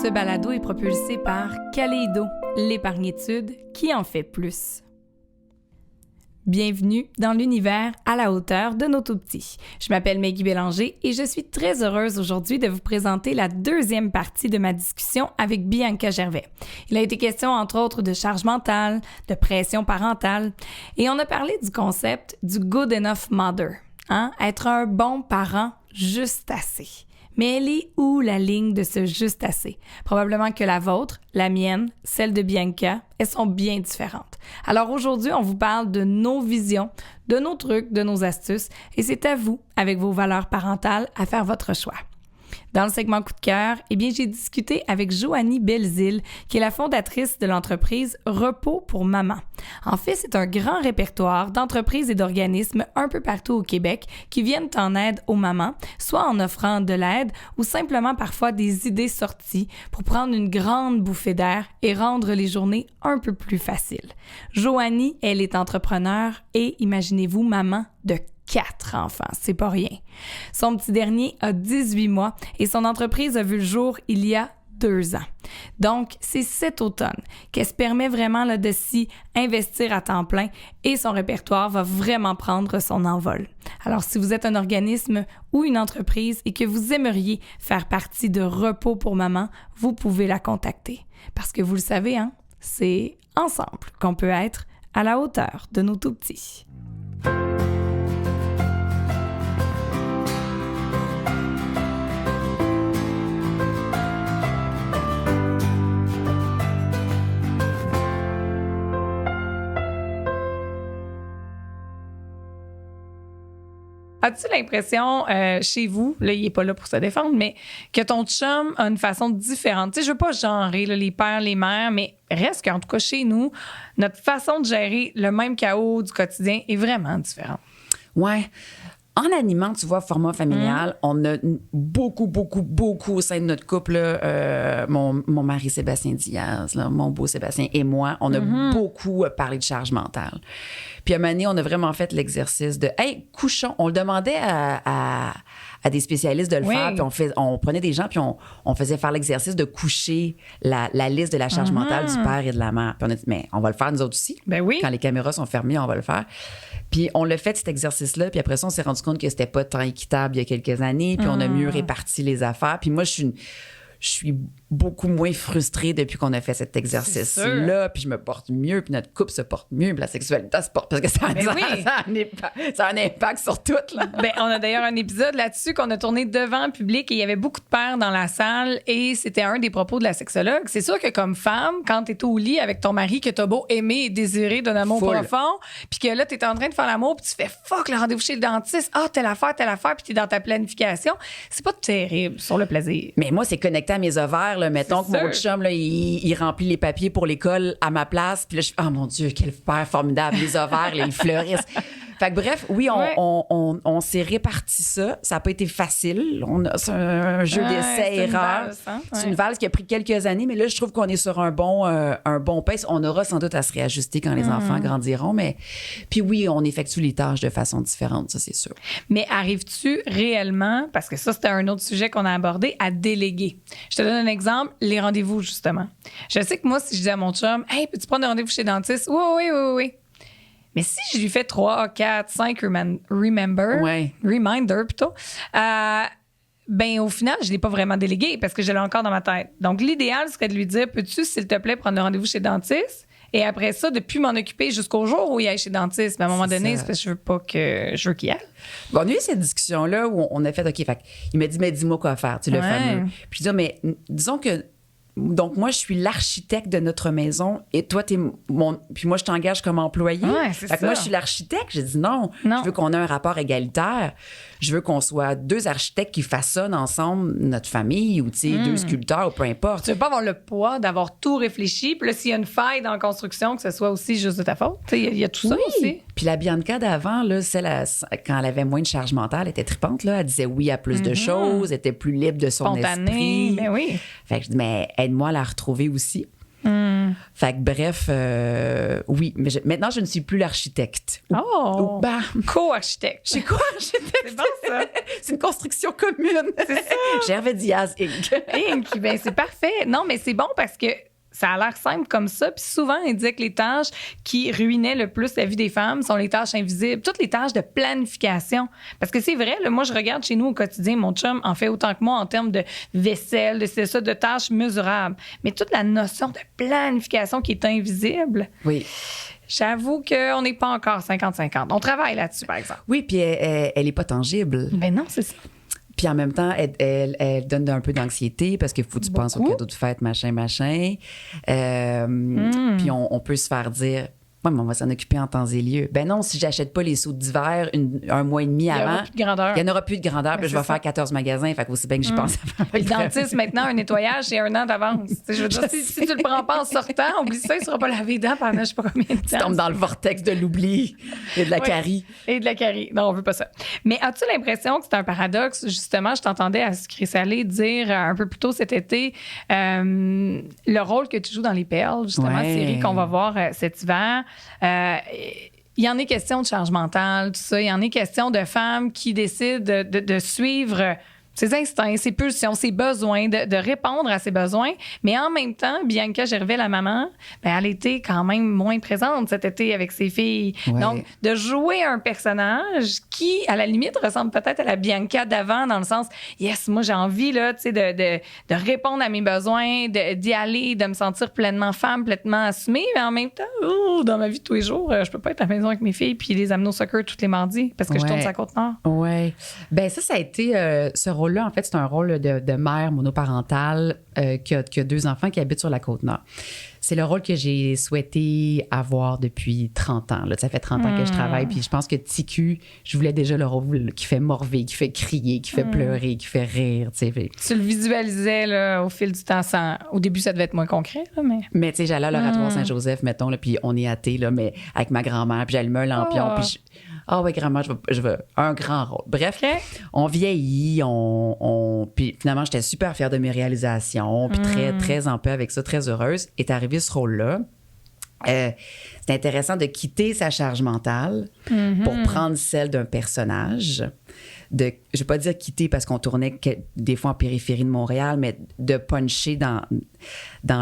Ce balado est propulsé par Kaleido, l'épargnitude qui en fait plus. Bienvenue dans l'univers à la hauteur de nos tout-petits. Je m'appelle Maggie Bélanger et je suis très heureuse aujourd'hui de vous présenter la deuxième partie de ma discussion avec Bianca Gervais. Il a été question entre autres de charge mentale, de pression parentale et on a parlé du concept du good enough mother, être un bon parent juste assez. Mais elle est où la ligne de ce juste assez? Probablement que la vôtre, la mienne, celle de Bianca, elles sont bien différentes. Alors aujourd'hui, on vous parle de nos visions, de nos trucs, de nos astuces, et c'est à vous, avec vos valeurs parentales, à faire votre choix. Dans le segment coup de cœur, j'ai discuté avec Joanie Belzile, qui est la fondatrice de l'entreprise Repos pour maman. En fait, c'est un grand répertoire d'entreprises et d'organismes un peu partout au Québec qui viennent en aide aux mamans, soit en offrant de l'aide ou simplement parfois des idées sorties pour prendre une grande bouffée d'air et rendre les journées un peu plus faciles. Joanie, elle est entrepreneure et, imaginez-vous, maman de 4 enfants, c'est pas rien. Son petit dernier a 18 mois et son entreprise a vu le jour il y a 2 ans. Donc, c'est cet automne qu'elle se permet vraiment de s'y investir à temps plein et son répertoire va vraiment prendre son envol. Alors, si vous êtes un organisme ou une entreprise et que vous aimeriez faire partie de Repos pour maman, vous pouvez la contacter. Parce que vous le savez, c'est ensemble qu'on peut être à la hauteur de nos tout-petits. As-tu l'impression, chez vous, là, il n'est pas là pour se défendre, mais que ton chum a une façon différente? Tu sais, je veux pas genrer les pères, les mères, mais reste qu'en tout cas, chez nous, notre façon de gérer le même chaos du quotidien est vraiment différente. Ouais. En animant, tu vois, format familial, on a beaucoup au sein de notre couple. Mon mari Sébastien Diaz, mon beau Sébastien et moi, on a beaucoup parlé de charge mentale. Puis à un moment donné, on a vraiment fait l'exercice de « Hey, couchons ». On le demandait à des spécialistes de le faire. Puis on prenait des gens, puis on faisait faire l'exercice de coucher la liste de la charge mentale du père et de la mère. Puis on a dit « Mais on va le faire nous autres aussi. Ben oui. Quand les caméras sont fermées, on va le faire. » Puis on l'a fait, cet exercice-là. Puis après ça, on s'est rendu compte que c'était pas tant équitable il y a quelques années. Puis on a mieux réparti les affaires. Puis moi, je suis beaucoup moins frustrée depuis qu'on a fait cet exercice-là. Puis je me porte mieux, puis notre couple se porte mieux, puis la sexualité se porte. Parce que ça a un impact sur tout. Là. On a d'ailleurs un épisode là-dessus qu'on a tourné devant le public et il y avait beaucoup de pères dans la salle et c'était un des propos de la sexologue. C'est sûr que comme femme, quand t'es au lit avec ton mari que t'as beau aimer et désirer d'un amour profond, puis que là, t'es en train de faire l'amour, puis tu fais « fuck, le rendez-vous chez le dentiste, telle affaire, puis t'es dans ta planification », c'est pas terrible sur le plaisir. Mais moi, c'est connecté à mes ovaires. Là, mettons que mon chum, là, il remplit les papiers pour l'école à ma place. Puis là, je fais « Oh mon Dieu, quel père formidable! » Les ovaires, là, ils fleurissent. Fait que bref, oui, on s'est réparti ça. Ça n'a pas été facile. C'est un jeu d'essai-erreur. C'est une valse qui a pris quelques années, mais là, je trouve qu'on est sur un bon pace. On aura sans doute à se réajuster quand les enfants grandiront. Mais puis oui, on effectue les tâches de façon différente, ça, c'est sûr. Mais arrives-tu réellement, parce que ça, c'était un autre sujet qu'on a abordé, à déléguer? Je te donne un exemple, les rendez-vous, justement. Je sais que moi, si je dis à mon chum, « Hey, peux-tu prendre un rendez-vous chez le dentiste? » Oui. Mais si je lui fais 3, 4, 5 reminder plutôt, au final, je ne l'ai pas vraiment délégué parce que je l'ai encore dans ma tête. Donc, l'idéal serait de lui dire, peux-tu, s'il te plaît, prendre un rendez-vous chez le dentiste? Et après ça, de ne plus m'en occuper jusqu'au jour où il aille chez le dentiste. Mais à un moment donné, c'est parce que je veux qu'il y aille. Bon, on a eu cette discussion-là où on a fait, OK, il m'a dit, mais dis-moi quoi faire, le fameux. Puis je dis, mais disons que donc, moi, je suis l'architecte de notre maison et toi, t'es mon. Puis moi, je t'engage comme employé. C'est fait que moi, je suis l'architecte. J'ai dit non. Je veux qu'on ait un rapport égalitaire. Je veux qu'on soit 2 architectes qui façonnent ensemble notre famille ou, tu sais, 2 sculpteurs ou peu importe. Tu veux pas avoir le poids d'avoir tout réfléchi. Puis là, s'il y a une faille dans la construction, que ce soit aussi juste de ta faute. Tu sais, il y a tout ça aussi. Puis la Bianca d'avant, là, quand elle avait moins de charge mentale, elle était tripante, là. Elle disait oui à plus de choses, elle était plus libre de son esprit. Ben oui. Fait que je dis, mais aide-moi à la retrouver aussi. Fait que bref, oui. Mais maintenant, je ne suis plus l'architecte. Oh! Bah, Co-architecte. je suis quoi, architecte? C'est bon, ça. C'est une construction commune. C'est ça. Gervais Diaz Inc. Inc. Ben, c'est parfait. Non, mais c'est bon parce que ça a l'air simple comme ça. Puis souvent, on disait que les tâches qui ruinaient le plus la vie des femmes sont les tâches invisibles, toutes les tâches de planification. Parce que c'est vrai, là, moi, je regarde chez nous au quotidien, mon chum en fait autant que moi en termes de vaisselle, de tâches mesurables. Mais toute la notion de planification qui est invisible, Oui. j'avoue qu'on n'est pas encore 50-50. On travaille là-dessus, par exemple. Oui, puis elle est pas tangible. Ben non, c'est ça. Puis en même temps, elle donne un peu d'anxiété parce qu'il faut que tu penses aux cadeaux de fête, machin. Puis on peut se faire dire, ouais, mais on va s'en occuper en temps et lieu. Ben non, si j'achète pas les sauts d'hiver un mois et demi avant, Il n'y en aura plus de grandeur. Puis je vais faire 14 magasins. Fait que aussi bien que j'y pense avant. Le dentiste, maintenant, un nettoyage, c'est 1 an d'avance. Je veux dire, si tu le prends pas en sortant, oublie ça, il ne sera pas lavé les dents pendant je sais pas combien de temps. Tu tombes dans le vortex de l'oubli et de la carie. Et de la carie. Non, on veut pas ça. Mais as-tu l'impression que c'est un paradoxe? Justement, je t'entendais à Sucré Salé dire un peu plus tôt cet été le rôle que tu joues dans Les Perles, justement, série qu'on va voir cet hiver. Il y en est question de charge mentale, tout ça. Il y en est question de femmes qui décident de suivre ses instincts, ses pulsions, ses besoins, de répondre à ses besoins. Mais en même temps, Bianca Gervais, la maman, ben, elle était quand même moins présente cet été avec ses filles. Ouais. Donc, de jouer un personnage qui, à la limite, ressemble peut-être à la Bianca d'avant, dans le sens, yes, moi, j'ai envie, là, tu sais, de répondre à mes besoins, d'y aller, de me sentir pleinement femme, pleinement assumée. Mais en même temps, dans ma vie de tous les jours, je peux pas être à la maison avec mes filles puis les amener au soccer tous les mardis parce que je tourne sur la Côte-Nord. Oui. Ben ça a été ce rôle-là, en fait, c'est un rôle de mère monoparentale qui a 2 enfants qui habitent sur la Côte-Nord. C'est le rôle que j'ai souhaité avoir depuis 30 ans. Là. Ça fait 30 ans que je travaille, puis je pense que TQ, je voulais déjà le rôle qui fait morver, qui fait crier, qui fait pleurer, qui fait rire. Tu le visualisais là, au fil du temps. Au début, ça devait être moins concret, là, mais... Mais tu sais, j'allais à l'Oratoire Saint-Joseph, mettons, là, puis on est athée, là, mais avec ma grand-mère, puis j'allumais un lampion, puis oui, grand-mère, je veux un grand rôle. Bref, on vieillit, puis finalement, j'étais super fière de mes réalisations, puis très, très en paix avec ça, très heureuse. Est arrivé ce rôle-là. C'est intéressant de quitter sa charge mentale pour prendre celle d'un personnage. Je ne vais pas dire quitter parce qu'on tournait des fois en périphérie de Montréal, mais de puncher dans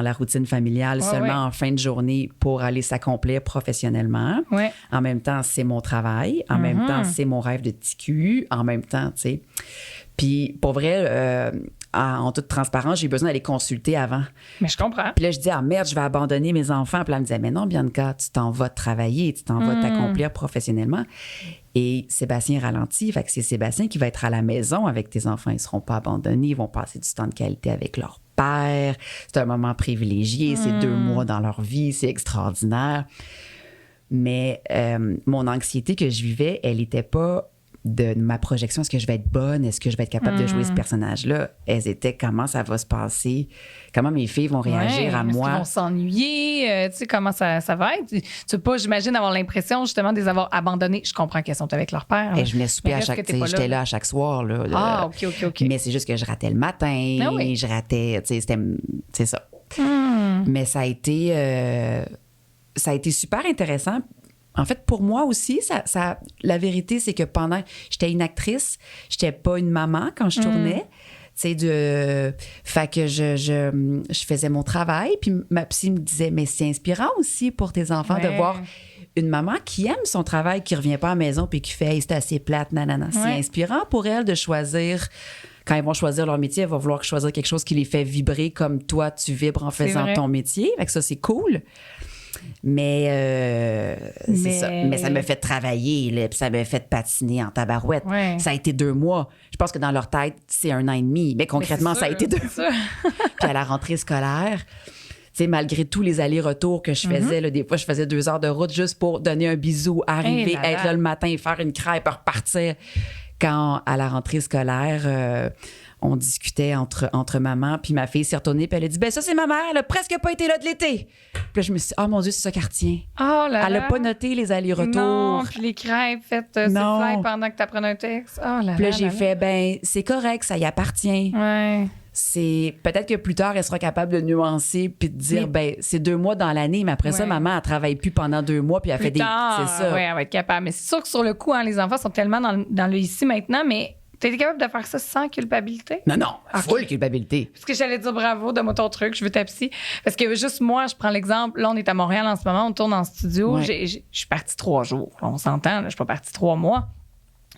la routine familiale seulement en fin de journée pour aller s'accomplir professionnellement. Ouais. En même temps, c'est mon travail. En même temps, c'est mon rêve de TQ. En même temps, tu sais. Puis pour vrai, en toute transparence, j'ai besoin d'aller consulter avant. Mais je comprends. Puis là, je dis, merde, je vais abandonner mes enfants. Puis là, elle me disait, mais non, Bianca, tu t'en vas travailler, tu t'en vas t'accomplir professionnellement. Et Sébastien ralentit. Fait que c'est Sébastien qui va être à la maison avec tes enfants. Ils ne seront pas abandonnés. Ils vont passer du temps de qualité avec leur père. C'est un moment privilégié. C'est 2 mois dans leur vie. C'est extraordinaire. Mais mon anxiété que je vivais, elle n'était pas de ma projection. Est-ce que je vais être bonne? Est-ce que je vais être capable de jouer ce personnage-là? Elles étaient comment ça va se passer? Comment mes filles vont réagir à moi? Est-ce qu'ils vont s'ennuyer? Tu sais, comment ça va être? Tu veux pas, j'imagine, avoir l'impression justement de les avoir abandonnés. Je comprends qu'elles sont avec leur père. Et je venais souper à chaque... J'étais là à chaque soir. Là, OK. Mais c'est juste que je ratais le matin. Je ratais... Tu sais, c'est ça. Mais ça a été super intéressant. En fait, pour moi aussi, la vérité, c'est que j'étais une actrice, j'étais pas une maman quand je tournais. Fait que je faisais mon travail, puis ma psy me disait, mais c'est inspirant aussi pour tes enfants de voir une maman qui aime son travail, qui revient pas à la maison puis qui fait hey, c'est assez plate, nanana. C'est inspirant pour elle de choisir. Quand ils vont choisir leur métier, elle va vouloir choisir quelque chose qui les fait vibrer comme toi, tu vibres en faisant ton métier. Fait que ça, c'est cool. Mais c'est ça. Mais ça m'a fait travailler, là, puis ça m'a fait patiner en tabarouette. Ça a été 2 mois. Je pense que dans leur tête, c'est 1 an et demi. Mais concrètement, ça a été 2 mois. Puis à la rentrée scolaire, tu sais, malgré tous les allers-retours que je faisais, là, des fois, je faisais 2 heures de route juste pour donner un bisou, arriver, être là le matin, faire une crêpe, repartir. Quand, à la rentrée scolaire, on discutait entre maman, puis ma fille s'est retournée, puis elle a dit, ben ça, c'est ma mère, elle a presque pas été là de l'été. Puis là, je me suis dit, oh mon Dieu, c'est ça qu'elle retient. Oh là elle là. a pas noté les allers-retours. Non, puis les crêpes faites sur le fly pendant que tu apprenais un texte. Oh là puis là, j'ai fait, ben c'est correct, ça y appartient. Ouais. c'est peut-être que plus tard, elle sera capable de nuancer puis de dire, c'est 2 mois dans l'année, mais après ça, maman, elle travaille plus pendant 2 mois puis elle fait des... C'est ça. Oui, elle va être capable. Mais c'est sûr que sur le coup, les enfants sont tellement dans le ici maintenant, mais t'es capable de faire ça sans culpabilité? Non, full culpabilité. Parce que j'allais dire bravo, donne-moi ton truc, je veux ta psy. Parce que juste moi, je prends l'exemple, là, on est à Montréal en ce moment, on tourne en studio, je suis partie 3 jours. On s'entend, là, je suis pas partie 3 mois.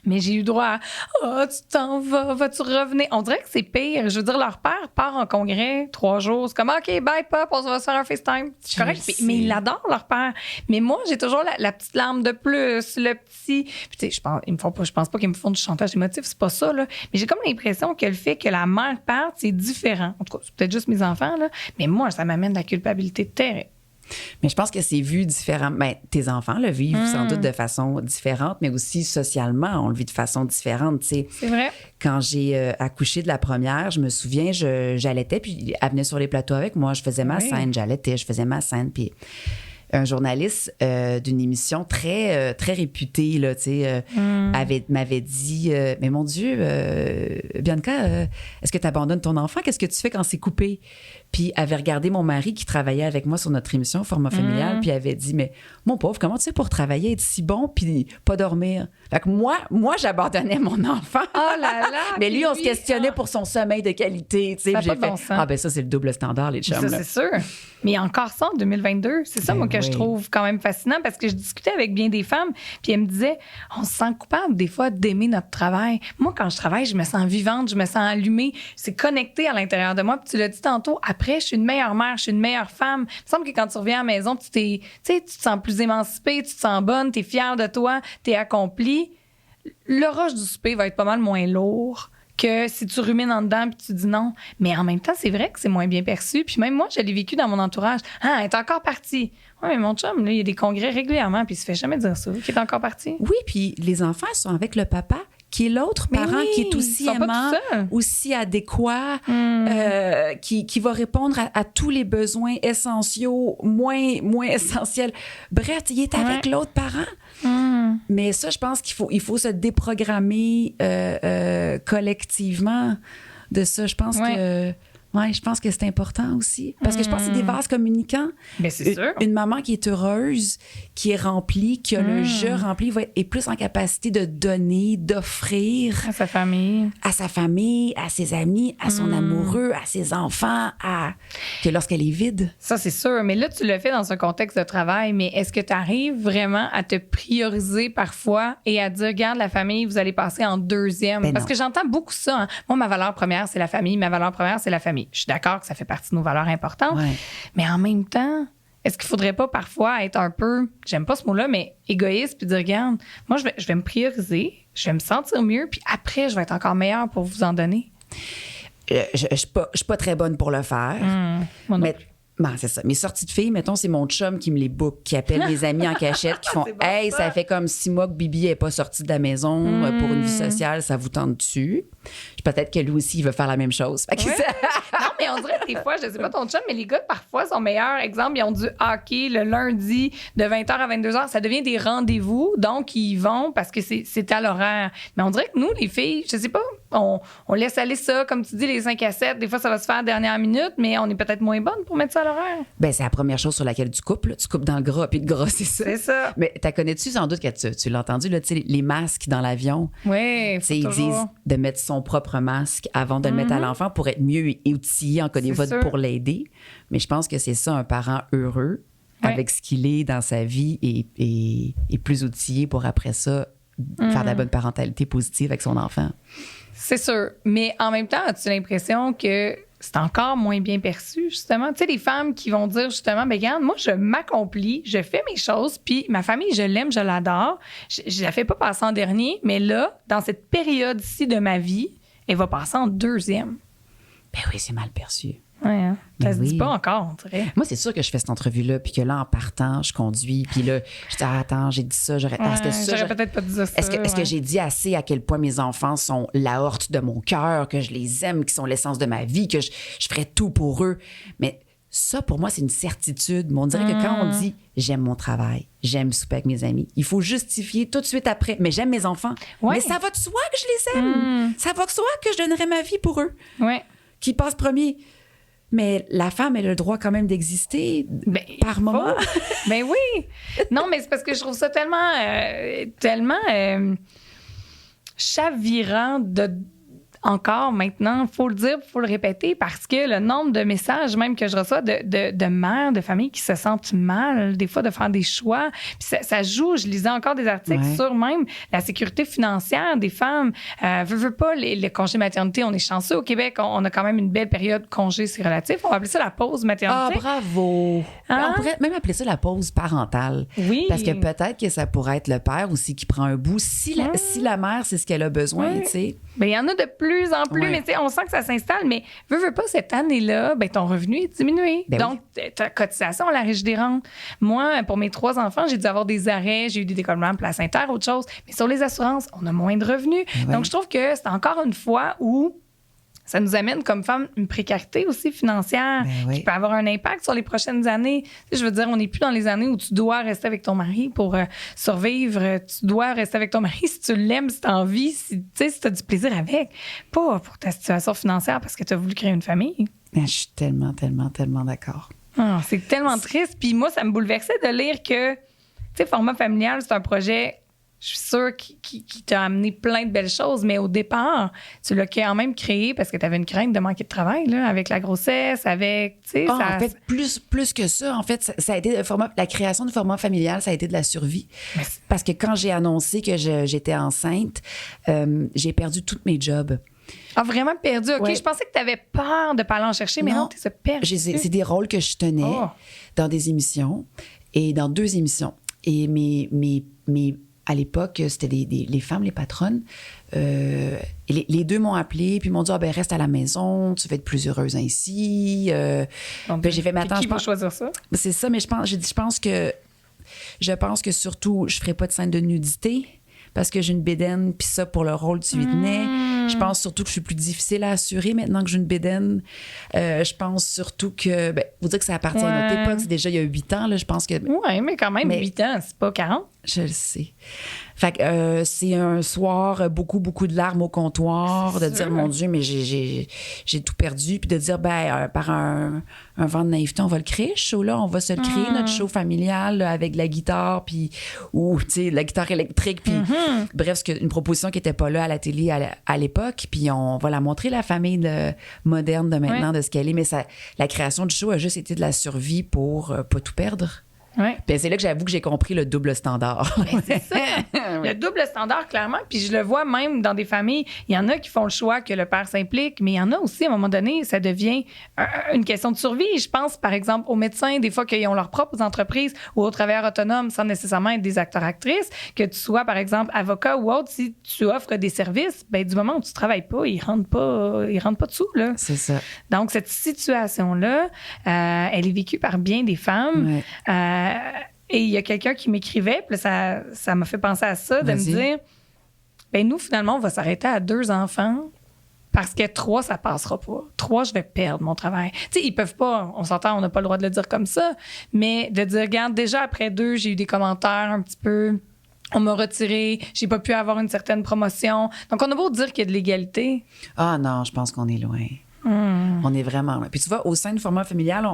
Mais j'ai eu droit à « Oh, tu t'en vas-tu revenir? » On dirait que c'est pire. Je veux dire, leur père part en congrès 3 jours. C'est comme « OK, bye, pop, on va se faire un FaceTime. » C'est correct. Mais ils l'adorent, leur père. Mais moi, j'ai toujours la petite larme de plus, le petit... Puis tu sais, je pense pas qu'ils me font du chantage émotif, c'est pas ça, là. Mais j'ai comme l'impression que le fait que la mère parte, c'est différent. En tout cas, c'est peut-être juste mes enfants, là. Mais moi, ça m'amène de la culpabilité terrible. Mais je pense que c'est vu différemment. Ben, tes enfants le vivent sans doute de façon différente, mais aussi socialement, on le vit de façon différente. T'sais. C'est vrai. Quand j'ai accouché de la première, je me souviens, j'allaitais, puis elle venait sur les plateaux avec moi. Je faisais ma scène, j'allaitais, je faisais ma scène, puis un journaliste d'une émission très, très réputée, là, m'avait dit mais mon Dieu, Bianca, est-ce que tu abandonnes ton enfant? Qu'est-ce que tu fais quand c'est coupé? Puis avait regardé mon mari qui travaillait avec moi sur notre émission Format familial, puis avait dit, mais mon pauvre, comment tu fais pour travailler, être si bon, puis pas dormir? Fait que moi j'abandonnais mon enfant. Oh là là! Mais lui, on se questionnait pour son sommeil de qualité. Ça n'a pas de bon sens. Ah ben ça, c'est le double standard, les chums. Ça, c'est sûr. Mais encore ça en 2022. C'est ça, moi, que je trouve quand même fascinant, parce que je discutais avec bien des femmes, puis elles me disaient, on se sent coupable des fois d'aimer notre travail. Moi, quand je travaille, je me sens vivante, je me sens allumée. C'est connecté à l'intérieur de moi. Puis tu l'as dit tantôt, après, je suis une meilleure mère, je suis une meilleure femme. Il me semble que quand tu reviens à la maison, tu te sens plus émancipée, tu te sens bonne, tu es fière de toi, tu es accomplie. Le rush du souper va être pas mal moins lourd que si tu rumines en dedans puis tu dis non. Mais en même temps, c'est vrai que c'est moins bien perçu. Puis même moi, je l'ai vécu dans mon entourage. Ah, elle est encore partie. Oui, mais mon chum, là, il y a des congrès régulièrement puis il se fait jamais dire ça, qu'il est encore parti. Oui, puis les enfants sont avec le papa, qui est l'autre parent qui est aussi aimant, aussi adéquat, qui va répondre à tous les besoins essentiels, moins essentiels. Bref, il est avec l'autre parent. Mais ça, je pense qu'il faut se déprogrammer collectivement de ça. Je pense que... Oui, je pense que c'est important aussi. Parce que je pense que c'est des vases communicants. Bien, c'est sûr. Une maman qui est heureuse, qui est remplie, qui a le jeu rempli, est plus en capacité de donner, d'offrir. À sa famille. À sa famille, à ses amis, à son amoureux, à ses enfants, que lorsqu'elle est vide. Ça, c'est sûr. Mais là, tu le fais dans un contexte de travail. Mais est-ce que tu arrives vraiment à te prioriser parfois et à dire, regarde, la famille, vous allez passer en deuxième? Parce que j'entends beaucoup ça. Hein. Moi, ma valeur première, c'est la famille. Ma valeur première, c'est la famille. Je suis d'accord que ça fait partie de nos valeurs importantes, mais en même temps, est-ce qu'il faudrait pas parfois être un peu, j'aime pas ce mot-là, mais égoïste, puis dire, regarde, moi, je vais me prioriser, je vais me sentir mieux, puis après, je vais être encore meilleure pour vous en donner? Je suis pas très bonne pour le faire. Mais c'est ça. Mes sorties de filles, mettons, c'est mon chum qui me les book, qui appelle mes amis en cachette, qui font « Hey, ça fait comme 6 mois que Bibi n'est pas sortie de la maison pour une vie sociale, ça vous tente dessus? » Peut-être que lui aussi, il veut faire la même chose. Non, mais on dirait des fois, je sais pas ton chum, mais les gars, parfois, sont meilleurs. Exemple, ils ont du hockey le lundi de 20h à 22h. Ça devient des rendez-vous, donc ils y vont parce que c'est à l'horaire. Mais on dirait que nous, les filles, je sais pas, on laisse aller ça, comme tu dis, les 5 à 7. Des fois, ça va se faire à la dernière minute, mais on est peut-être moins bonne pour mettre ça à l'horaire. Ben, c'est la première chose sur laquelle tu coupes. Là. Tu coupes dans le gras, puis le gras, c'est ça. C'est ça. Mais t'as connais-tu sans doute, que tu l'as entendu, là, les masques dans l'avion? Oui, ils disent de mettre son propre masque avant de le mettre à l'enfant pour être mieux outillé en cas des votes pour l'aider. Mais je pense que c'est ça, un parent heureux avec ce qu'il est dans sa vie et plus outillé pour après ça faire de la bonne parentalité positive avec son enfant. C'est sûr. Mais en même temps, as-tu l'impression que c'est encore moins bien perçu, justement? Tu sais, les femmes qui vont dire, justement, ben regarde, moi, je m'accomplis, je fais mes choses, puis ma famille, je l'aime, je l'adore. Je la fais pas passer en dernier, mais là, dans cette période-ci de ma vie, elle va passer en deuxième. Ben oui, c'est mal perçu. Oui, hein? Ça se dit pas encore, on dirait. Moi, c'est sûr que je fais cette entrevue-là, puis que là, en partant, je conduis, puis là, je dis, attends, j'ai dit ça, j'aurais peut-être pas dit ça. Est-ce que j'ai dit assez à quel point mes enfants sont l'aorte de mon cœur, que je les aime, qu'ils sont l'essence de ma vie, que je ferais tout pour eux? Mais ça, pour moi, c'est une certitude. Mais on dirait que quand on dit « j'aime mon travail, j'aime souper avec mes amis », il faut justifier tout de suite après. Mais j'aime mes enfants. Mais ça va de soi que je les aime. Ça va de soi que je donnerais ma vie pour eux. Oui. qui passe premier. Mais la femme, elle a le droit quand même d'exister par moment. Ben oui. Non, mais c'est parce que je trouve ça tellement chavirant encore maintenant, faut le dire, faut le répéter, parce que le nombre de messages même que je reçois de mères, de familles qui se sentent mal, des fois, de faire des choix. Puis ça joue, je lisais encore des articles sur même la sécurité financière des femmes. Veux pas, les congés maternité, on est chanceux. Au Québec, on a quand même une belle période congé, c'est relatif. On va appeler ça la pause maternité. Ah, bravo! Hein? On pourrait même appeler ça la pause parentale. Oui. Parce que peut-être que ça pourrait être le père aussi qui prend un bout. Si la mère, c'est ce qu'elle a besoin, tu sais. Bien, il y en a de plus en plus, mais tu sais, on sent que ça s'installe. Mais veux pas, cette année-là, ben, ton revenu est diminué. Donc, ta cotisation à la Régie des rentes. Moi, pour mes 3 enfants, j'ai dû avoir des arrêts, j'ai eu des décollements placentaires, autre chose. Mais sur les assurances, on a moins de revenus. Donc, je trouve que c'est encore une fois où ça nous amène comme femmes une précarité aussi financière qui peut avoir un impact sur les prochaines années. Tu sais, je veux dire, on n'est plus dans les années où tu dois rester avec ton mari pour survivre. Tu dois rester avec ton mari si tu l'aimes, si tu as envie, si tu as du plaisir avec. Pas pour ta situation financière parce que tu as voulu créer une famille. Je suis tellement, tellement, tellement d'accord. Ah, c'est tellement triste. Puis moi, ça me bouleversait de lire que, tu sais, Format familial, c'est un projet... Je suis sûre qui t'a amené plein de belles choses, mais au départ, tu l'as quand même créé parce que tu avais une crainte de manquer de travail, là, avec la grossesse, avec, tu sais... En fait, plus que ça, en fait, ça a été la création du format familial, ça a été de la survie. Parce que quand j'ai annoncé que j'étais enceinte, j'ai perdu tous mes jobs. Ah, vraiment perdu? OK, je pensais que tu avais peur de ne pas aller en chercher, mais non, tu t'es perdu. C'est des rôles que je tenais dans des émissions et dans 2 émissions. Et à l'époque, c'était les femmes, les patronnes. Les 2 m'ont appelée puis m'ont dit reste à la maison, tu vas être plus heureuse ainsi. Puis j'ai fait qui va choisir ça? C'est ça, mais je pense que surtout, je ferai pas de scène de nudité parce que j'ai une bédaine, puis ça, pour le rôle, tu y tenais. Je pense surtout que je suis plus difficile à assurer maintenant que j'ai une bédaine. Je pense surtout que, vous dire que ça appartient à notre époque, c'est déjà il y a 8 ans, là, je pense que... Oui, mais quand même, 8 ans, c'est pas 40. Je le sais. Fait que c'est un soir, beaucoup, beaucoup de larmes au comptoir, de dire, mon Dieu, mais j'ai tout perdu, puis de dire, par un vent de naïveté, on va le créer, ce show-là, on va se le créer, notre show familial, là, avec la guitare, puis, ou, tu sais, la guitare électrique, puis, bref, une proposition qui n'était pas là à la télé à l'époque, puis on va la montrer, la famille moderne de maintenant, de ce qu'elle est, mais la création du show a juste été de la survie pour pas tout perdre. Ouais. Puis c'est là que j'avoue que j'ai compris le double standard. C'est ça. Le double standard, clairement. Puis je le vois même dans des familles. Il y en a qui font le choix que le père s'implique, mais il y en a aussi, à un moment donné, ça devient une question de survie. Je pense, par exemple, aux médecins, des fois qu'ils ont leurs propres entreprises ou aux travailleurs autonomes sans nécessairement être des acteurs-actrices, que tu sois, par exemple, avocat ou autre, si tu offres des services, du moment où tu travailles pas, ils rentrent pas dessous, là. C'est ça. Donc, cette situation-là, elle est vécue par bien des femmes. Ouais. Et il y a quelqu'un qui m'écrivait, puis ça m'a fait penser à ça, de me dire, nous, finalement, on va s'arrêter à 2 enfants parce que 3, ça passera pas. 3, je vais perdre mon travail. Tu sais, ils peuvent pas, on s'entend, on n'a pas le droit de le dire comme ça, mais de dire, regarde, déjà après 2, j'ai eu des commentaires un petit peu... On m'a retiré, j'ai pas pu avoir une certaine promotion. Donc, on a beau dire qu'il y a de l'égalité. Ah non, je pense qu'on est loin. On est vraiment loin. Puis tu vois, au sein du format familial,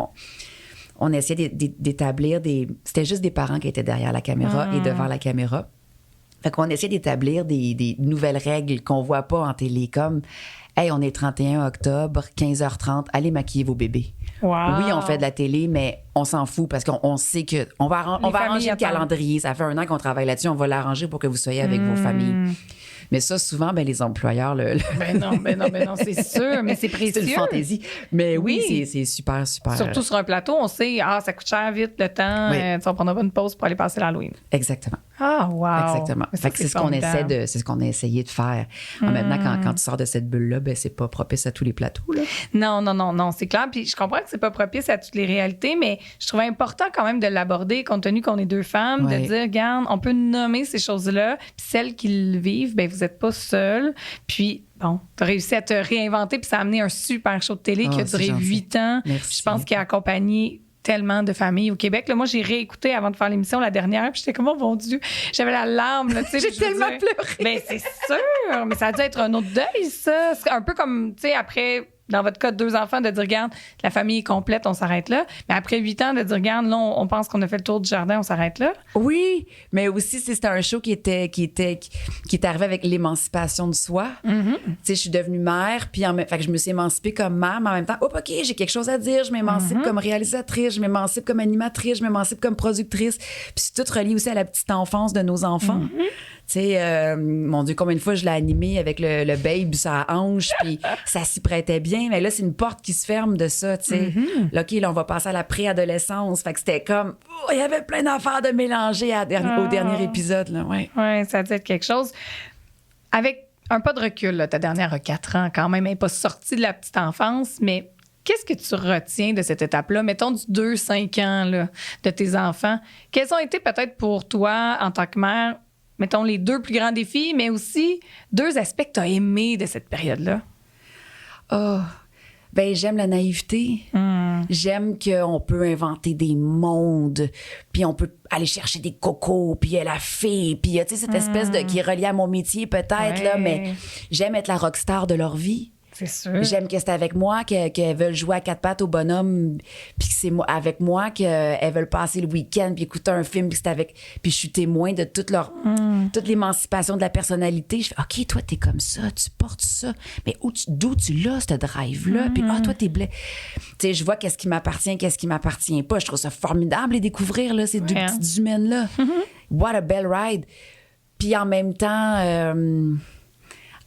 on essayait d'établir C'était juste des parents qui étaient derrière la caméra et devant la caméra. Fait qu'on essayait d'établir des nouvelles règles qu'on voit pas en télé, comme « Hey, on est 31 octobre, 15h30, allez maquiller vos bébés. » Wow. Oui, on fait de la télé, mais on s'en fout parce qu'on sait que on va arranger le calendrier. Ça fait 1 an qu'on travaille là-dessus, on va l'arranger pour que vous soyez avec vos familles. Mais ça, souvent, les employeurs... Ben non, c'est sûr, mais c'est précieux. C'est une fantaisie. Mais oui, c'est super, super. Surtout sur un plateau, on sait, ça coûte cher vite, le temps. On prendra pas une pause pour aller passer l'Halloween. Exactement. Ah, wow. Exactement. Fait que c'est ce qu'on a essayé de faire. Maintenant, quand tu sors de cette bulle-là, c'est pas propice à tous les plateaux, là. Non, c'est clair. Puis je comprends que c'est pas propice à toutes les réalités, mais je trouvais important quand même de l'aborder, compte tenu qu'on est 2 femmes, de dire, regarde, on peut nommer ces choses-là, puis celles qui le vivent, vous êtes pas seules. Puis, bon, tu as réussi à te réinventer, puis ça a amené un super show de télé qui a duré 8 ans. Merci. Je pense qu'il a accompagné tellement de familles au Québec. Là, moi, j'ai réécouté avant de faire l'émission la dernière, puis j'étais comme, oh mon Dieu, j'avais la larme. Là, j'ai tellement pleuré. Mais c'est sûr, mais ça a dû être un autre deuil, ça. C'est un peu comme, tu sais, après dans votre cas, 2 enfants, de dire, regarde, la famille est complète, on s'arrête là. Mais après 8 ans, de dire, regarde, là, on pense qu'on a fait le tour du jardin, on s'arrête là. Oui, mais aussi, c'était un show qui est arrivé avec l'émancipation de soi. Tu sais, je suis devenue mère, puis fait que je me suis émancipée comme mère, mais en même temps, OK, j'ai quelque chose à dire, je m'émancipe comme réalisatrice, je m'émancipe comme animatrice, je m'émancipe comme productrice. Puis c'est tout relié aussi à la petite enfance de nos enfants. Tu sais, mon Dieu, combien de fois je l'ai animé avec le babe, sa hanche, puis ça s'y prêtait bien. Mais là, c'est une porte qui se ferme de ça, tu sais. Là, OK, là, on va passer à la préadolescence. Fait que c'était comme... il y avait plein d'affaires de mélanger au dernier épisode, là, ouais. Oui, ça doit être quelque chose. Avec un pas de recul, là, ta dernière a 4 ans quand même, elle n'est pas sortie de la petite enfance, mais qu'est-ce que tu retiens de cette étape-là? Mettons du 2-5 ans là, de tes enfants. Quels ont été peut-être pour toi, en tant que mère, mettons les 2 plus grands défis, mais aussi 2 aspects que tu as aimés de cette période-là? Ben j'aime la naïveté. J'aime qu'on peut inventer des mondes, puis on peut aller chercher des cocos, puis il y a la fée, puis il y a cette espèce de qui est reliée à mon métier peut-être, là, mais j'aime être la rockstar de leur vie. C'est sûr. J'aime que c'est avec moi qu'elles veulent jouer à 4 pattes au bonhomme, puis que c'est avec moi qu'elles veulent passer le week-end, puis écouter un film, puis puis je suis témoin de toute l'émancipation de la personnalité. Je fais, OK, toi, t'es comme ça, tu portes ça, mais d'où tu l'as, ce drive-là? Puis, toi, t'es blé. Tu sais, je vois qu'est-ce qui m'appartient, qu'est-ce qui m'appartient pas. Je trouve ça formidable de découvrir là, ces 2 petites humaines-là. What a belle ride! Puis en même temps...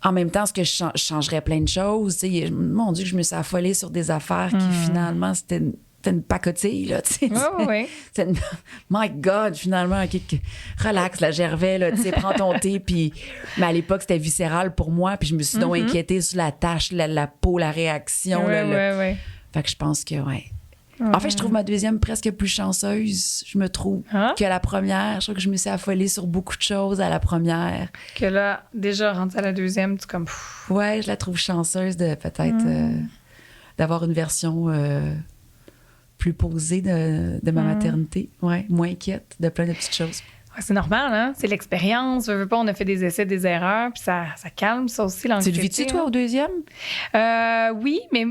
est-ce que je changerais plein de choses? T'sais, mon Dieu, je me suis affolée sur des affaires qui, finalement, c'était une pacotille, là, tu sais. Oui. My God, finalement, relax, la Gervais, là, tu sais, prends ton thé, puis... Mais à l'époque, c'était viscéral pour moi, puis je me suis donc inquiétée sur la tâche, la peau, la réaction. Oui. Fait que je pense que, En fait, je trouve ma deuxième presque plus chanceuse, je me trouve, que la première. Je trouve que je me suis affolée sur beaucoup de choses à la première. Que là, déjà, rendu à la deuxième, tu comme... Ouais, je la trouve chanceuse de peut-être d'avoir une version plus posée de ma maternité. Ouais, moins inquiète de plein de petites choses. Ouais, c'est normal, hein? C'est l'expérience. Je veux pas, on a fait des essais, des erreurs, puis ça calme, ça aussi, l'anxiété. Tu le vis-tu, toi, au deuxième? Oui, mais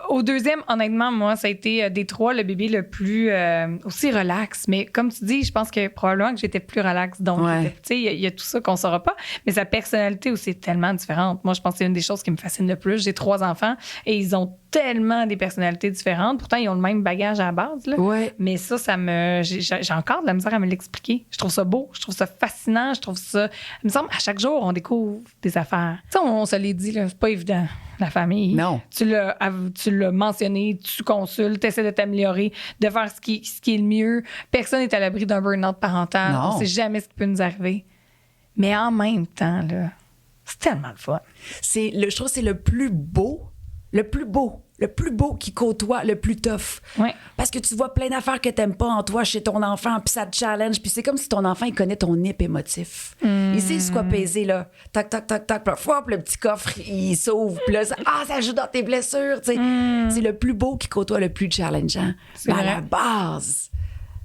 au deuxième, honnêtement, moi, ça a été des 3 le bébé le plus aussi relax. Mais comme tu dis, je pense que probablement que j'étais plus relax. Donc, tu sais, il y a tout ça qu'on saura pas. Mais sa personnalité aussi est tellement différente. Moi, je pense que c'est une des choses qui me fascine le plus. J'ai 3 enfants et ils ont tellement des personnalités différentes. Pourtant, ils ont le même bagage à la base, là. Ouais. Mais ça j'ai encore de la misère à me l'expliquer. Je trouve ça beau, je trouve ça fascinant, je trouve ça... Il me semble, à chaque jour, on découvre des affaires. Tu sais, on se l'est dit, là, c'est pas évident, la famille. Non. Tu l'as mentionné, tu consultes, tu essaies de t'améliorer, de faire ce qui est le mieux. Personne n'est à l'abri d'un burn-out parental. Non. On sait jamais ce qui peut nous arriver. Mais en même temps, là, c'est tellement le fun. Je trouve que c'est le plus beau qui côtoie le plus tough. Ouais. Parce que tu vois plein d'affaires que t'aimes pas en toi chez ton enfant, puis ça te challenge, puis c'est comme si ton enfant, il connaît ton nip émotif. Il sait ce quoi peser, là. Tac, tac, tac, tac, puis le petit coffre, il s'ouvre, puis là, ça joue dans tes blessures, tu sais. C'est le plus beau qui côtoie le plus challengeant. Mais à la base,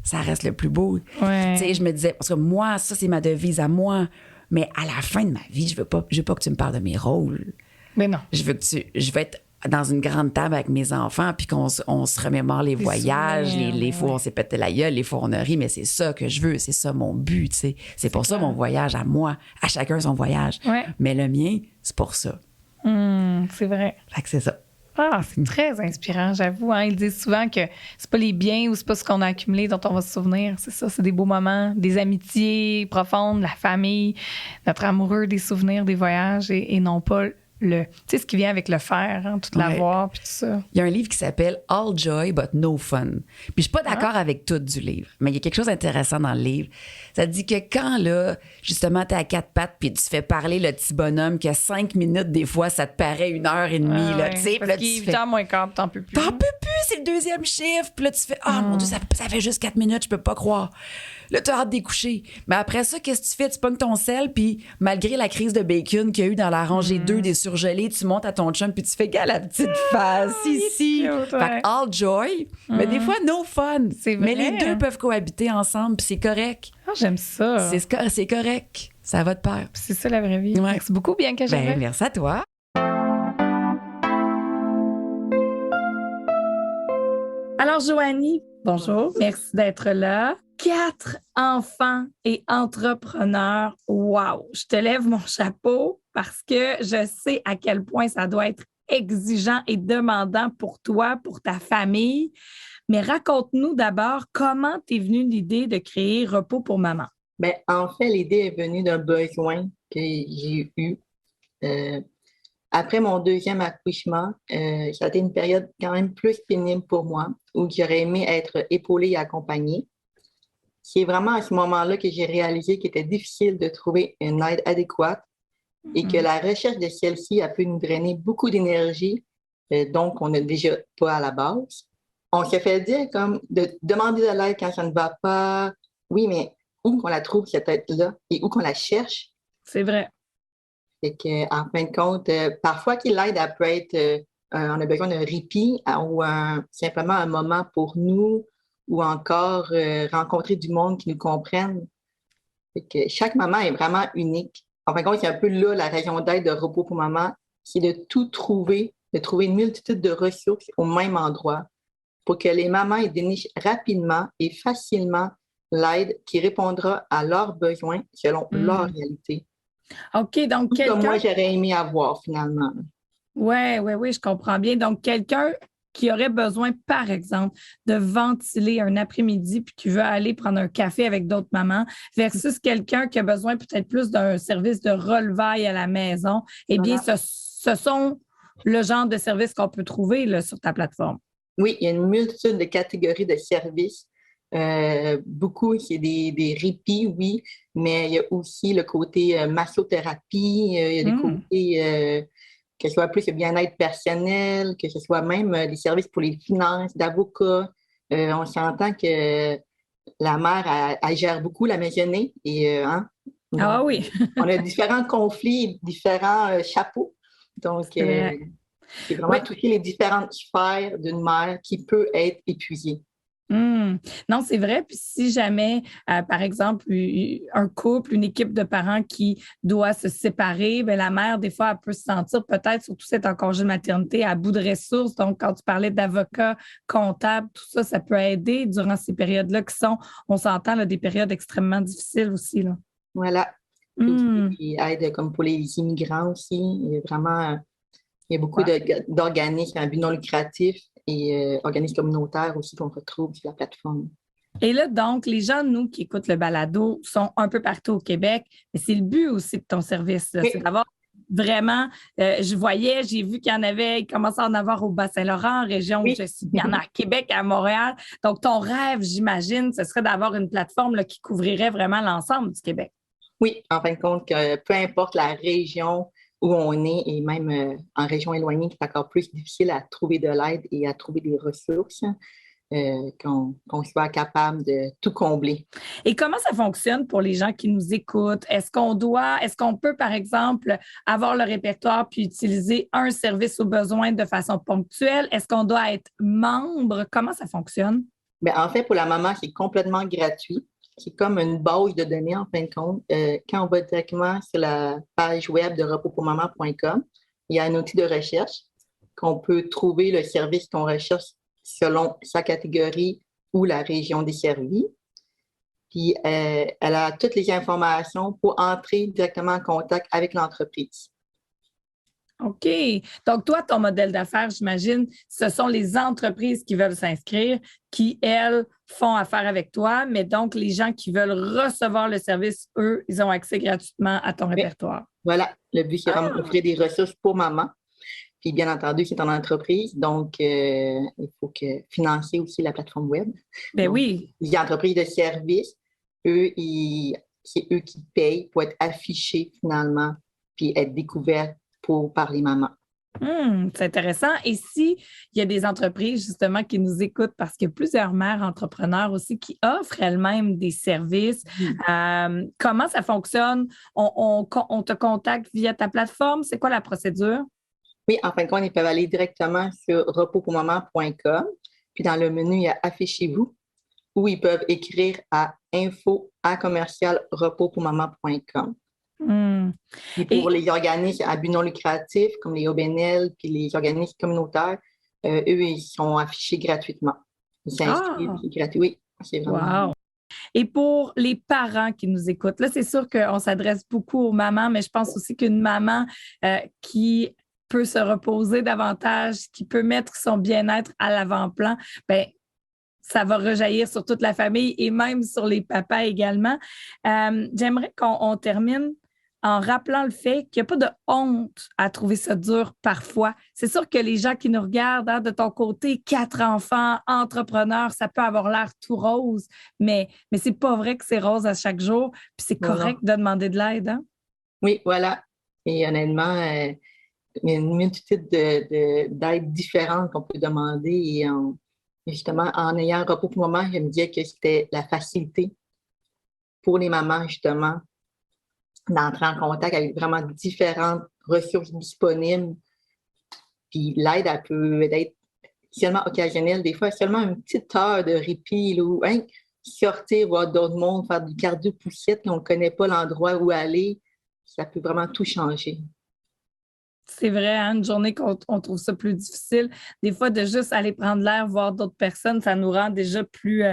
ça reste le plus beau. Ouais. Tu sais, je me disais, parce que moi, ça, c'est ma devise à moi, mais à la fin de ma vie, je veux pas que tu me parles de mes rôles. Mais non. Je veux être dans une grande table avec mes enfants, puis qu'on se remémore les voyages, les fois où on s'est pété la gueule, les fois où on a ri, mais c'est ça que je veux, c'est ça mon but, tu sais. C'est pour ça mon voyage à moi, à chacun son voyage. Ouais. Mais le mien, c'est pour ça. C'est vrai. Fait que c'est ça. Ah, c'est très inspirant, j'avoue. Hein. Ils disent souvent que c'est pas les biens ou c'est pas ce qu'on a accumulé dont on va se souvenir. C'est ça, c'est des beaux moments, des amitiés profondes, la famille, notre amoureux, des souvenirs, des voyages et non pas tu sais, ce qui vient avec le faire, hein, tout l'avoir, puis tout ça. Il y a un livre qui s'appelle All Joy But No Fun. Puis je suis pas d'accord avec tout du livre, mais il y a quelque chose d'intéressant dans le livre. Ça dit que quand, là, justement, t'es à 4 pattes puis tu fais parler le petit bonhomme qui a 5 minutes, des fois, ça te paraît 1h30, là, tu sais. Parce qu'il est 8 heures moins quart, t'en peux plus. T'en peux plus, c'est le deuxième chiffre. Puis là, tu fais, mon Dieu, ça fait juste 4 minutes, je peux pas croire. Là, t'as hâte d'écoucher. Mais après ça, qu'est-ce que tu fais? Tu pognes ton sel, puis malgré la crise de bacon qu'il y a eu dans la rangée 2 des surgelés, tu montes à ton chum, puis tu fais, gars, la petite face, ici. Fait que all joy, mais des fois, no fun. C'est vrai. Mais les deux peuvent cohabiter ensemble, puis c'est correct. Ah, j'aime ça. C'est correct. Ça va de pair. C'est ça, la vraie vie. Ouais. Merci beaucoup, Bianca Gervais. Merci à toi. Alors, Joanie, bonjour, merci d'être là. 4 enfants et entrepreneurs. Wow! Je te lève mon chapeau parce que je sais à quel point ça doit être exigeant et demandant pour toi, pour ta famille. Mais raconte-nous d'abord comment t'es venue l'idée de créer Repos pour maman. Ben, en fait, l'idée est venue d'un besoin que j'ai eu. Euh, Après mon deuxième accouchement, ça a été une période quand même plus pénible pour moi, où j'aurais aimé être épaulée et accompagnée. C'est vraiment à ce moment-là que j'ai réalisé qu'il était difficile de trouver une aide adéquate et que la recherche de celle-ci a pu nous drainer beaucoup d'énergie, donc on n'a déjà pas à la base. On se fait dire comme de demander de l'aide quand ça ne va pas. Oui, mais où qu'on la trouve, cette aide-là, et où qu'on la cherche? C'est vrai. Fait que, en fin de compte, parfois qu'il l'aide, elle peut être, on a besoin d'un répit ou simplement un moment pour nous ou encore rencontrer du monde qui nous comprenne. Fait que chaque maman est vraiment unique. En fin de compte, c'est un peu là la raison d'être de Repos pour maman, c'est de tout trouver, de trouver une multitude de ressources au même endroit pour que les mamans y dénichent rapidement et facilement l'aide qui répondra à leurs besoins selon leur réalité. OK, donc Tout comme quelqu'un... moi, j'aurais aimé avoir finalement. Oui, je comprends bien. Donc, quelqu'un qui aurait besoin, par exemple, de ventiler un après-midi puis qui veut aller prendre un café avec d'autres mamans versus quelqu'un qui a besoin peut-être plus d'un service de relevaille à la maison, eh bien, Voilà. ce sont le genre de services qu'on peut trouver là, sur ta plateforme. Oui, il y a une multitude de catégories de services. Beaucoup, c'est des répits, oui, mais il y a aussi le côté massothérapie, il y a des côtés que ce soit plus le bien-être personnel, que ce soit même des services pour les finances, d'avocats. On s'entend que la mère, elle gère beaucoup la maisonnée et Ah oui. on a différents conflits, différents chapeaux. Donc, c'est vraiment Oui. toucher les différentes sphères d'une mère qui peut être épuisée. Non, c'est vrai. Puis si jamais, par exemple, un couple, une équipe de parents qui doit se séparer, bien, la mère, des fois, elle peut se sentir peut-être, surtout si elle est en congé de maternité, à bout de ressources. Donc, quand tu parlais d'avocats, comptables, tout ça, ça peut aider durant ces périodes-là qui sont, on s'entend, là, des périodes extrêmement difficiles aussi. Là. Voilà. Puis aussi, qui aide comme pour les immigrants aussi. Il y a vraiment, il y a beaucoup d'organismes à but non lucratif et organismes communautaires aussi qu'on retrouve sur la plateforme. Et là, donc, les gens, nous, qui écoutent le balado, sont un peu partout au Québec, mais c'est le but aussi de ton service, là, Oui. c'est d'avoir vraiment, j'ai vu qu'il y en avait, il commençait à en avoir au Bas-Saint-Laurent, région où je suis, il y en a à Québec, à Montréal. Donc, ton rêve, j'imagine, ce serait d'avoir une plateforme là, qui couvrirait vraiment l'ensemble du Québec. Oui, en fin de compte, que peu importe la région où on est, et même en région éloignée, c'est encore plus difficile à trouver de l'aide et à trouver des ressources, qu'on soit capable de tout combler. Et comment ça fonctionne pour les gens qui nous écoutent? Est-ce qu'on peut, par exemple, avoir le répertoire puis utiliser un service au besoin de façon ponctuelle? Est-ce qu'on doit être membre? Comment ça fonctionne? Bien, en fait, pour la maman, c'est complètement gratuit. C'est comme une base de données, en fin de compte. Quand on va directement sur la page web de repospourmaman.com, il y a un outil de recherche qu'on peut trouver le service qu'on recherche selon sa catégorie ou la région desservie. Puis, elle a toutes les informations pour entrer directement en contact avec l'entreprise. OK. Donc, toi, ton modèle d'affaires, j'imagine, ce sont les entreprises qui veulent s'inscrire, qui, elles, font affaire avec toi, mais donc, les gens qui veulent recevoir le service, eux, ils ont accès gratuitement à ton répertoire. Voilà. Le but, c'est vraiment d'offrir des ressources pour maman. Puis, bien entendu, c'est en entreprise, donc il faut financer aussi la plateforme web. Ben donc, oui. Les entreprises de services, c'est eux qui payent pour être affichés finalement, puis être découverts par les mamans. C'est intéressant. Et s'il y a des entreprises, justement, qui nous écoutent, parce qu'il y a plusieurs mères entrepreneurs aussi qui offrent elles-mêmes des services, comment ça fonctionne? On te contacte via ta plateforme? C'est quoi la procédure? Oui, en fin de compte, ils peuvent aller directement sur repospourmaman.com. Puis dans le menu, il y a Affichez-vous, ou ils peuvent écrire à info@repospourmaman.com. Et pour les organismes à but non lucratif, comme les OBNL, puis les organismes communautaires, eux, ils sont affichés gratuitement. Ils s'inscrivent, c'est gratuit. Oui, c'est vraiment... Wow! Et pour les parents qui nous écoutent, là, c'est sûr qu'on s'adresse beaucoup aux mamans, mais je pense aussi qu'une maman qui peut se reposer davantage, qui peut mettre son bien-être à l'avant-plan, ben ça va rejaillir sur toute la famille et même sur les papas également. J'aimerais qu'on termine en rappelant le fait qu'il n'y a pas de honte à trouver ça dur parfois. C'est sûr que les gens qui nous regardent, hein, de ton côté, 4 enfants, entrepreneurs, ça peut avoir l'air tout rose, mais c'est pas vrai que c'est rose à chaque jour, puis c'est correct de demander de l'aide. Hein? Oui, voilà. Et honnêtement, il y a une multitude d'aides différentes qu'on peut demander. Et justement, en ayant un repos pour maman, je me disais que c'était la facilité pour les mamans, justement, d'entrer en contact avec vraiment différentes ressources disponibles. Puis l'aide, elle peut être seulement occasionnelle, des fois seulement une petite heure de répit, là, ou sortir, voir d'autres mondes, faire du cardio-poussette, qu'on ne connaît pas l'endroit où aller, ça peut vraiment tout changer. C'est vrai, hein, une journée qu'on trouve ça plus difficile. Des fois, de juste aller prendre l'air, voir d'autres personnes, ça nous rend déjà plus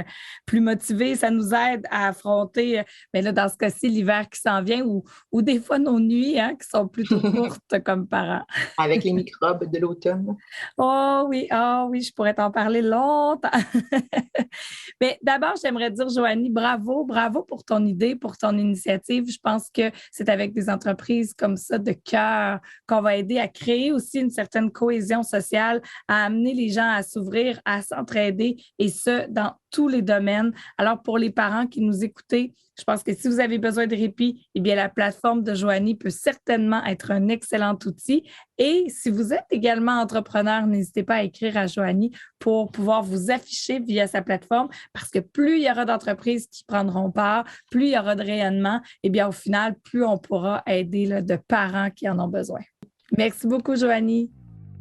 motivés. Ça nous aide à affronter, mais là, dans ce cas-ci, l'hiver qui s'en vient ou des fois nos nuits hein, qui sont plutôt courtes comme parents. Avec les microbes de l'automne. Oh oui, je pourrais t'en parler longtemps. Mais d'abord, j'aimerais dire, Joanie, bravo pour ton idée, pour ton initiative. Je pense que c'est avec des entreprises comme ça de cœur qu'on va aider à créer aussi une certaine cohésion sociale, à amener les gens à s'ouvrir, à s'entraider et ce, dans tous les domaines. Alors, pour les parents qui nous écoutaient, je pense que si vous avez besoin de répit, eh bien, la plateforme de Joanie peut certainement être un excellent outil. Et si vous êtes également entrepreneur, n'hésitez pas à écrire à Joanie pour pouvoir vous afficher via sa plateforme parce que plus il y aura d'entreprises qui prendront part, plus il y aura de rayonnement, eh bien, au final, plus on pourra aider là, de parents qui en ont besoin. Merci beaucoup, Joanie.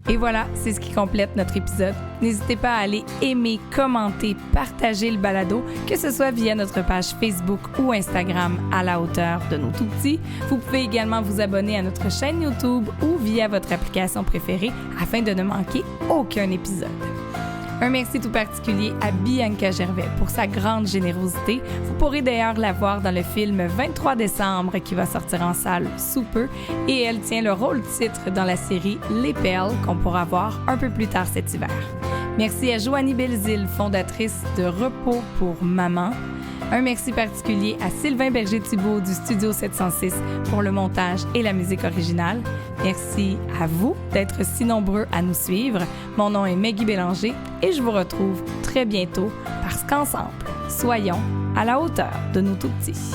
Et voilà, c'est ce qui complète notre épisode. N'hésitez pas à aller aimer, commenter, partager le balado, que ce soit via notre page Facebook ou Instagram à la hauteur de nos tout-petits. Vous pouvez également vous abonner à notre chaîne YouTube ou via votre application préférée afin de ne manquer aucun épisode. Un merci tout particulier à Bianca Gervais pour sa grande générosité. Vous pourrez d'ailleurs la voir dans le film 23 décembre qui va sortir en salle sous peu et elle tient le rôle titre dans la série Les Perles qu'on pourra voir un peu plus tard cet hiver. Merci à Joanie Belzile, fondatrice de Repos pour Maman. Un merci particulier à Sylvain Berger-Thibault du Studio 706 pour le montage et la musique originale. Merci à vous d'être si nombreux à nous suivre. Mon nom est Maggie Bélanger et je vous retrouve très bientôt parce qu'ensemble, soyons à la hauteur de nos tout-petits.